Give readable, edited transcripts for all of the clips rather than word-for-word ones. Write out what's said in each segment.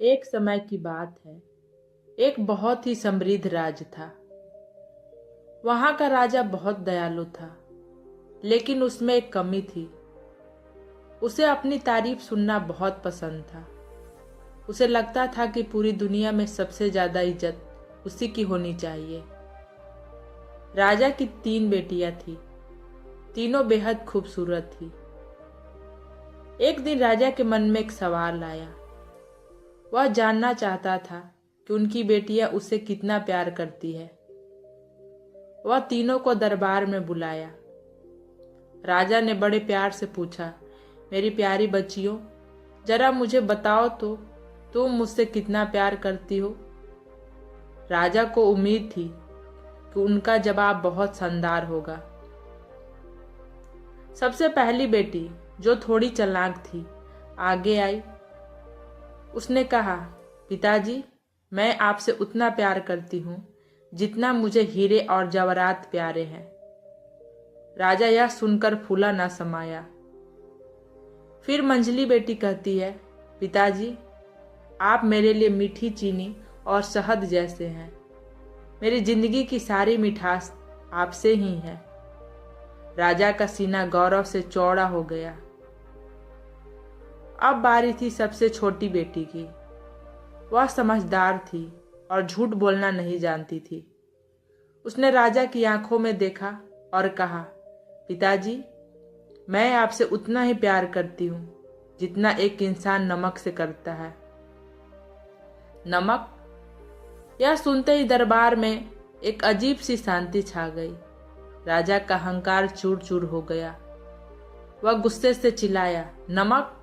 एक समय की बात है। एक बहुत ही समृद्ध राज्य था। वहां का राजा बहुत दयालु था, लेकिन उसमें एक कमी थी। उसे अपनी तारीफ सुनना बहुत पसंद था। उसे लगता था कि पूरी दुनिया में सबसे ज्यादा इज्जत उसी की होनी चाहिए। राजा की 3 बेटियां थी। तीनों बेहद खूबसूरत थी। एक दिन राजा के मन में एक सवाल आया। वह जानना चाहता था कि उनकी बेटियां उसे कितना प्यार करती है। वह तीनों को दरबार में बुलाया। राजा ने बड़े प्यार से पूछा, मेरी प्यारी बच्चियों, जरा मुझे बताओ तो तुम मुझसे कितना प्यार करती हो। राजा को उम्मीद थी कि उनका जवाब बहुत शानदार होगा। सबसे पहली बेटी, जो थोड़ी चालाक थी, आगे आई। उसने कहा, पिताजी, मैं आपसे उतना प्यार करती हूँ जितना मुझे हीरे और जवाहरात प्यारे हैं। राजा यह सुनकर फूला ना समाया। फिर मंझली बेटी कहती है, पिताजी, आप मेरे लिए मीठी चीनी और शहद जैसे हैं। मेरी जिंदगी की सारी मिठास आपसे ही है। राजा का सीना गौरव से चौड़ा हो गया। अब बारी थी सबसे छोटी बेटी की। वह समझदार थी और झूठ बोलना नहीं जानती थी। उसने राजा की आंखों में देखा और कहा, पिताजी, मैं आपसे उतना ही प्यार करती हूँ जितना एक इंसान नमक से करता है। नमक? यह सुनते ही दरबार में एक अजीब सी शांति छा गई। राजा का अहंकार चूर चूर हो गया। वह गुस्से से चिल्लाया, नमक?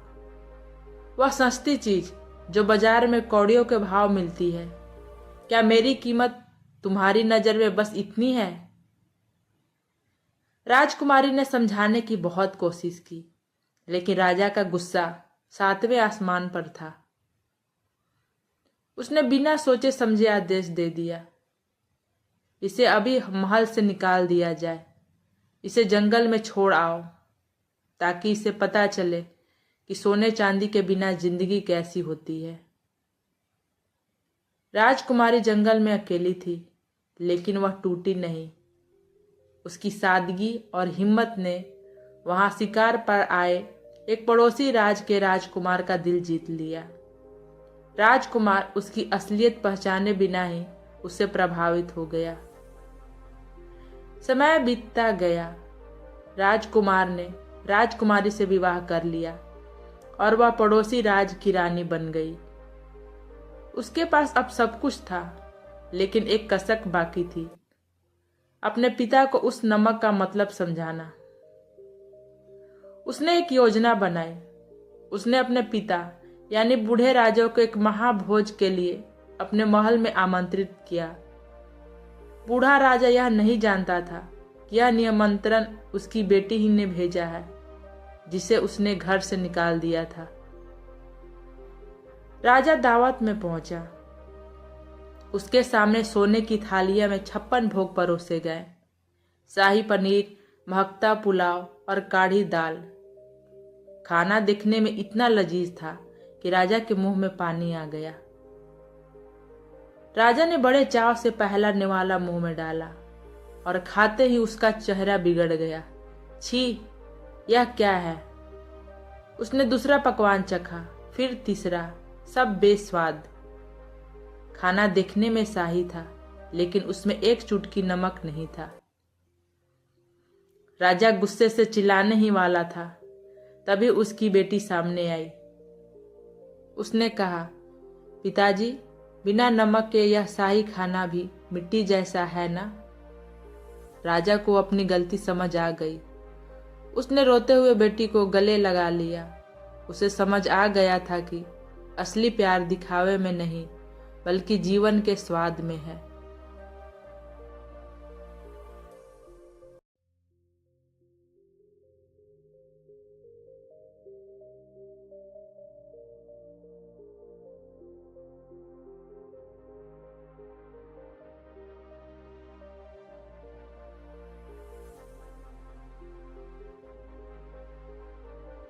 वह सस्ती चीज जो बाजार में कौड़ियों के भाव मिलती है। क्या मेरी कीमत तुम्हारी नजर में बस इतनी है? राजकुमारी ने समझाने की बहुत कोशिश की, लेकिन राजा का गुस्सा 7वें आसमान पर था। उसने बिना सोचे समझे आदेश दे दिया, इसे अभी महल से निकाल दिया जाए। इसे जंगल में छोड़ आओ, ताकि इसे पता चले कि सोने चांदी के बिना जिंदगी कैसी होती है। राजकुमारी जंगल में अकेली थी, लेकिन वह टूटी नहीं। उसकी सादगी और हिम्मत ने वहां शिकार पर आए एक पड़ोसी राज के राजकुमार का दिल जीत लिया। राजकुमार उसकी असलियत पहचाने बिना ही उससे प्रभावित हो गया। समय बीतता गया। राजकुमार ने राजकुमारी से विवाह कर लिया और वह पड़ोसी राज की रानी बन गई। उसके पास अब सब कुछ था, लेकिन एक कसक बाकी थी, अपने पिता को उस नमक का मतलब समझाना। उसने एक योजना बनाई। उसने अपने पिता यानी बूढ़े राजा को एक महाभोज के लिए अपने महल में आमंत्रित किया। बूढ़ा राजा यह नहीं जानता था कि यह निमंत्रण उसकी बेटी ही ने भेजा है, जिसे उसने घर से निकाल दिया था। राजा दावत में पहुंचा। उसके सामने सोने की थालियां में 56 भोग परोसे गए। शाही पनीर, महकता पुलाव और काढ़ी दाल। खाना दिखने में इतना लजीज था कि राजा के मुंह में पानी आ गया। राजा ने बड़े चाव से पहला निवाला मुंह में डाला और खाते ही उसका चेहरा बिगड़ गया। छी, यह क्या है? उसने दूसरा पकवान चखा, फिर तीसरा, सब बेस्वाद। खाना देखने में शाही था, लेकिन उसमें एक चुटकी नमक नहीं था। राजा गुस्से से चिल्लाने ही वाला था, तभी उसकी बेटी सामने आई। उसने कहा, पिताजी, बिना नमक के यह शाही खाना भी मिट्टी जैसा है ना? राजा को अपनी गलती समझ आ गई। उसने रोते हुए बेटी को गले लगा लिया। उसे समझ आ गया था कि असली प्यार दिखावे में नहीं, बल्कि जीवन के स्वाद में है।